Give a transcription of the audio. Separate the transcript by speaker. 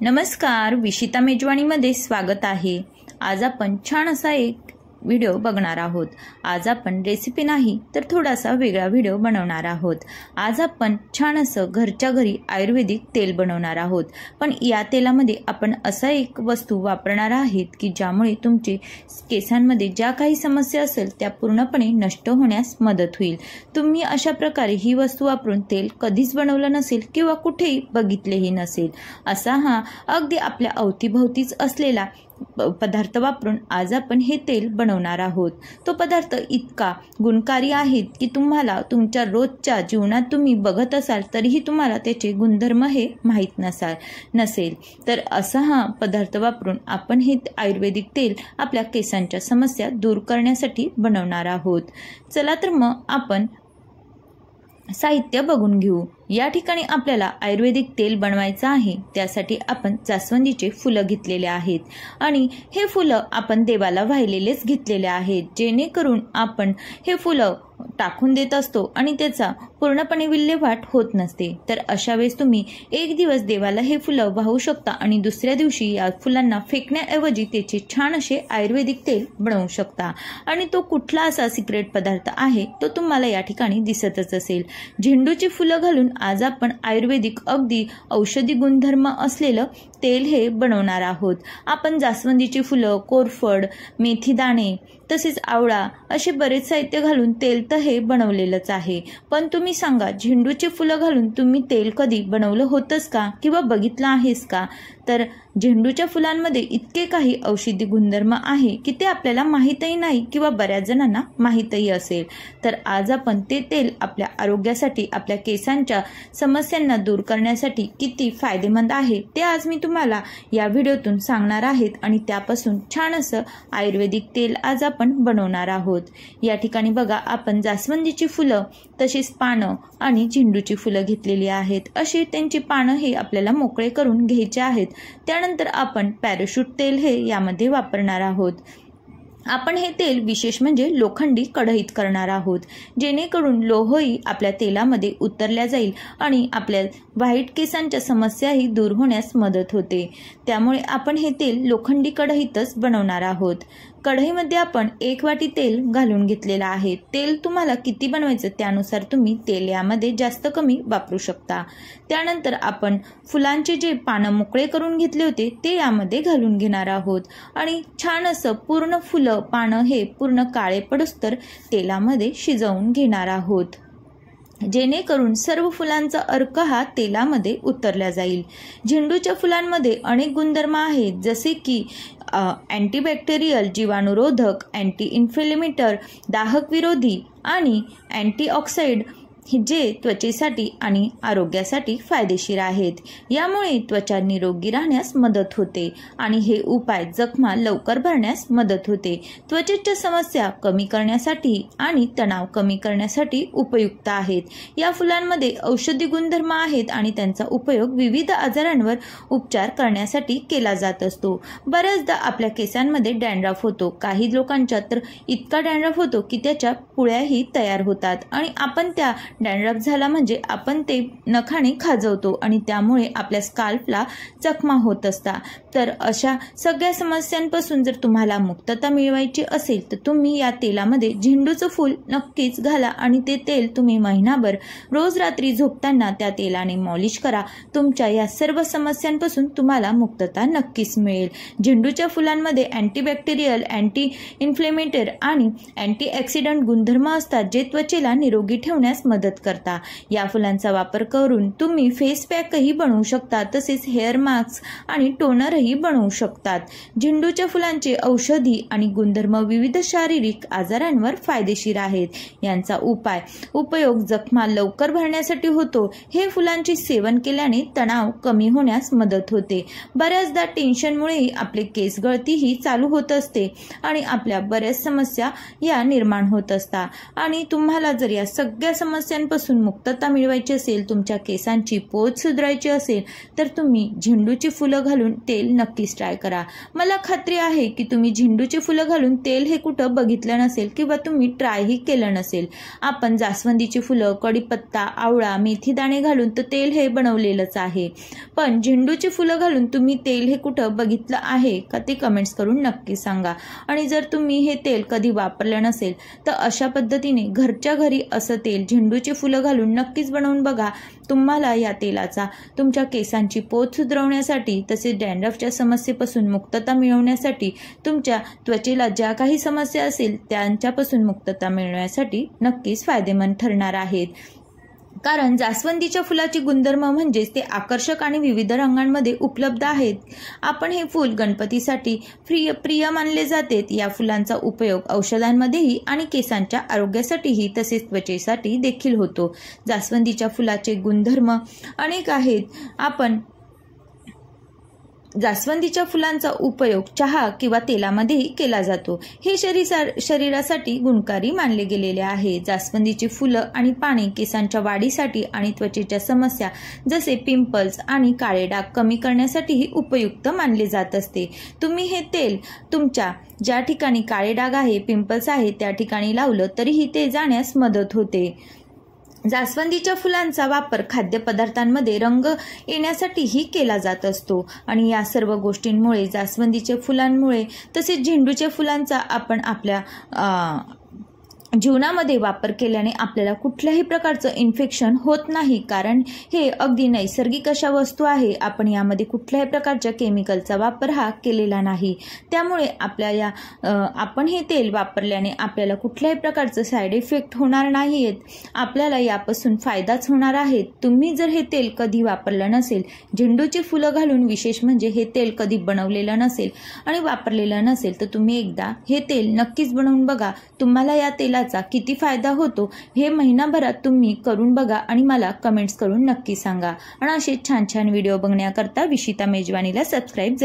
Speaker 1: नमस्कार, विशिता मेजवानीमध्ये स्वागत आहे। आज आपण छान असा एक व्हिडिओ बघणार आहोत। आज आपण रेसिपी नाही तर थोडासा वेगळा व्हिडिओ बनवणार आहोत। आज आपण छान असं घरच्या घरी आयुर्वेदिक तेल बनवणार आहोत। पण या तेलामध्ये आपण असा एक वस्तू वापरणार आहोत की ज्यामुळे तुमचे केसांमध्ये ज्या काही समस्या असेल त्या पूर्णपणे नष्ट होण्यास मदत होईल। तुम्ही अशा प्रकारे ही वस्तू वापरून तेल कधीच बनवलं नसेल किंवा कुठेही बघितलेही नसेल। असा हा अगदी आपल्या अवतीभोवतीच असलेला पदार्थ वापरून आज आपण हे तेल बनवणार आहोत। तो पदार्थ इतका गुणकारी आहे की तुम्हाला तुमच्या रोजच्या जीवनात तुम्ही बघत असाल तरीही तुम्हाला त्याचे गुणधर्म हे माहित नसेल। तर असा हा पदार्थ वापरून आपण हे आयुर्वेदिक तेल आपल्या केसांच्या समस्या दूर करण्यासाठी बनवणार आहोत। चला तर मग आपण साहित्य बघून घेऊ। या ठिकाणी आपल्याला आयुर्वेदिक तेल बनवायचं आहे। त्यासाठी आपण जास्वंदीचे फुलं घेतलेले आहेत आणि हे फुलं आपण देवाला वाहिलेलेच घेतलेले आहेत, जेणेकरून आपण हे फुलं टाकून देत असतो आणि त्याचा पूर्णपणे विल्हेवाट होत नसते। तर अशा वेळेस तुम्ही एक दिवस देवाला हे फुलं वाहू शकता आणि दुसऱ्या दिवशी या फुलांना फेकण्याऐवजी त्याचे छान असे आयुर्वेदिक तेल बनवू शकता। आणि तो कुठला असा सिक्रेट पदार्थ आहे तो तुम्हाला या ठिकाणी दिसतच असेल। झेंडूची फुलं घालून आज आपण आयुर्वेदिक अगदी औषधी गुणधर्म असलेलं तेल हे बनवणार आहोत। आपण जास्वंदीची फुलं, कोरफड, मेथी दाणे तसेच आवळा असे बरेच साहित्य घालून तेल तर हे बनवलेलंच आहे। पण तुम्ही सांगा, झेंडूची फुलं घालून तुम्ही तेल कधी बनवलं होतंस का किंवा बघितलं आहेस का? तर झेंडूच्या फुलांमध्ये इतके काही औषधी गुणधर्म आहे की ते आपल्याला माहीतही नाही किंवा बऱ्याच जणांना माहीतही असेल। तर आज आपण ते तेल आपल्या आरोग्यासाठी, आपल्या केसांच्या समस्यांना दूर करण्यासाठी किती फायदेमंद आहे ते आज मी तुम्हाला या व्हिडिओतून सांगणार आहे आणि त्यापासून छान असं आयुर्वेदिक तेल आज आपण बनवणार आहोत। या ठिकाणी बघा, आपण जास्वंदीची फुलं तसेच पानं आणि झेंडूची फुलं घेतलेली आहेत। अशी त्यांची पानं हे आपल्याला मोकळे करून घ्यायचे आहेत। त्यानंतर आपण पॅराशूट तेल हे यामध्ये वापरणार आहोत। आपण हे तेल विशेष म्हणजे लोखंडी कढईत करणार आहोत, जेणेकरून लोहही आपल्या तेलामध्ये उतरल्या जाईल आणि आपल्या व्हाईट केसांच्या समस्याही दूर होण्यास मदत होते। त्यामुळे आपण हे तेल लोखंडी कढईतच बनवणार आहोत। कढईमध्ये आपण 1 वाटी तेल घालून घेतलेला आहे। तेल तुम्हाला किती बनवायचं त्यानुसार तुम्ही तेल यामध्ये जास्त कमी वापरू शकता। त्यानंतर आपण फुलांचे जे पानं मोकळे करून घेतले होते ते यामध्ये घालून घेणार आहोत आणि छान असं पूर्ण फुलं, पानं हे पूर्ण काळे पडूस्तर तेलामध्ये शिजवून घेणार आहोत, जेणेकरून सर्व फुलांचा अर्क हा तेलामध्ये उतरला जाईल। झेंडूच्या फुलांमध्ये अनेक गुणधर्म आहेत, जसे की अँटीबॅक्टेरियल, जीवाणुरोधक, अँटी इन्फ्लेमेटर, दाहक विरोधी आणि अँटीऑक्सिडंट जे त्वचेसाठी आणि आरोग्यासाठी फायदेशीर आहेत। यामुळे त्वचा निरोगी राहण्यास मदत होते आणि हे उपाय जखमा लवकर भरण्यास मदत होते। त्वचेच्या समस्या कमी करण्यासाठी आणि तणाव कमी करण्यासाठी उपयुक्त आहेत। या फुलांमध्ये औषधी गुणधर्म आहेत आणि त्यांचा उपयोग विविध आजारांवर उपचार करण्यासाठी केला जात असतो। बऱ्याचदा आपल्या केसांमध्ये डॅन्ड्रफ होतो, काही लोकांच्या तर इतका डॅन्ड्रफ होतो की त्याच्या पुळ्याही तयार होतात आणि आपण त्या डॅन्ड्रफ झाला म्हणजे आपण ते नखाने खाजवतो आणि त्यामुळे आपल्या स्काल्पला जखमा होत असतात। तर अशा सगळ्या समस्यांपासून जर तुम्हाला मुक्तता मिळवायची असेल तर तुम्ही या तेलामध्ये झेंडूचं फूल नक्कीच घाला आणि ते तेल तुम्ही महिनाभर रोज रात्री झोपताना त्या तेलाने मॉलिश करा। तुमच्या या सर्व समस्यांपासून तुम्हाला मुक्तता नक्कीच मिळेल। झेंडूच्या फुलांमध्ये अँटीबॅक्टेरियल, अँटी इन्फ्लेमेटर आणि अँटीऑक्सिडंट गुणधर्म असतात, जे त्वचेला निरोगी ठेवण्यास मदत करता। या फुलांचा वापर करून तुम्ही फेस पॅकही बनवू शकता, तसेच हेअर मास्क आणि टोनरही बनवू शकतात। झेंडूच्या फुलांचे औषधी आणि गुणधर्म विविध शारीरिक आजारांवर फायदेशीर आहेत। यांचा उपयोग जखमा लवकर भरण्यासाठी होतो। हे फुलांचे सेवन केल्याने तणाव कमी होण्यास मदत होते। बऱ्याचदा टेन्शनमुळे आपले केस गळतीही चालू होत असते आणि आपल्या बऱ्याच समस्या या निर्माण होत असतात आणि तुम्हाला जर या सगळ्या समस्या समस्यांपासून मुक्तता मिळवायची असेल, तुमच्या केसांची पोत सुधारायची असेल तर तुम्ही झेंडूची फुलं घालून तेल नक्कीच ट्राय करा। मला खात्री आहे की तुम्ही झेंडूची फुलं घालून तेल हे कुठं बघितलं नसेल किंवा तुम्ही ट्रायही केलं नसेल। आपण जास्वंदीची फुलं, कढीपत्ता, आवळा, मेथी दाणे घालून तर तेल हे बनवलेलंच आहे, पण झेंडूची फुलं घालून तुम्ही तेल हे कुठं बघितलं आहे का ते कमेंट्स करून नक्की सांगा। आणि जर तुम्ही हे तेल कधी वापरलं नसेल तर अशा पद्धतीने घरच्या घरी असं तेल झेंडूची फुलं घालून नक्कीच बनवून बघा। तुम्हाला या तेलाचा तुमच्या केसांची पोत सुधारण्यासाठी, तसेच डॅन्ड्रफच्या समस्येपासून मुक्तता मिळवण्यासाठी, तुमच्या त्वचेला ज्या काही समस्या असेल त्यांच्यापासून मुक्तता मिळवण्यासाठी नक्कीच फायदेमंद ठरणार आहेत। कारण जास्वंदीच्या फुलाची गुणधर्म म्हणजेच ते आकर्षक आणि विविध रंगांमध्ये उपलब्ध आहेत। आपण हे फूल गणपतीसाठी प्रिय मानले जाते। या फुलांचा उपयोग औषधांमध्येही आणि केसांच्या आरोग्यासाठीही तसेच त्वचेसाठी देखील होतो। जास्वंदीच्या फुलाचे गुणधर्म अनेक आहेत। आपण जास्वंदीच्या फुलांचा उपयोग चहा किंवा तेलामध्येही केला जातो। हे शरीरासाठी गुणकारी मानले गेलेले आहे। जास्वंदीची फुलं आणि पाने केसांच्या वाढीसाठी आणि त्वचेच्या समस्या जसे पिंपल्स आणि काळे डाग कमी करण्यासाठीही उपयुक्त मानले जात असते। तुम्ही हे तेल तुमच्या ज्या ठिकाणी काळे डाग आहे, पिंपल्स आहे त्या ठिकाणी लावलं तरीही ते जाण्यास मदत होते। जास्वंदीच्या फुलांचा वापर खाद्यपदार्थांमध्ये रंग येण्यासाठीही केला जात असतो आणि या सर्व गोष्टींमुळे, जास्वंदीच्या फुलांमुळे तसेच झेंडूच्या फुलांचा आपण आपल्या जीवनामध्ये वापर केल्याने आपल्याला कुठल्याही प्रकारचं इन्फेक्शन होत नाही, कारण हे अगदी नैसर्गिक अशा वस्तू आहे। आपण यामध्ये कुठल्याही प्रकारच्या केमिकलचा वापर हा केलेला नाही, त्यामुळे आपण हे तेल वापरल्याने आपल्याला कुठल्याही प्रकारचं साईड इफेक्ट होणार नाहीत, आपल्याला यापासून फायदाच होणार आहे। तुम्ही जर हे तेल कधी वापरलं नसेल, झेंडूची फुलं घालून विशेष म्हणजे हे तेल कधी बनवलेलं नसेल आणि वापरलेलं नसेल तर तुम्ही एकदा हे तेल नक्कीच बनवून बघा। तुम्हाला या तेलाचा किती फायदा होतो हे महिनाभरात तुम्ही करून बघा आणि मला कमेंट्स करून नक्की सांगा। आणि असे छान छान व्हिडिओ बघण्याकरता विशिता मेजवानीला सबस्क्राईब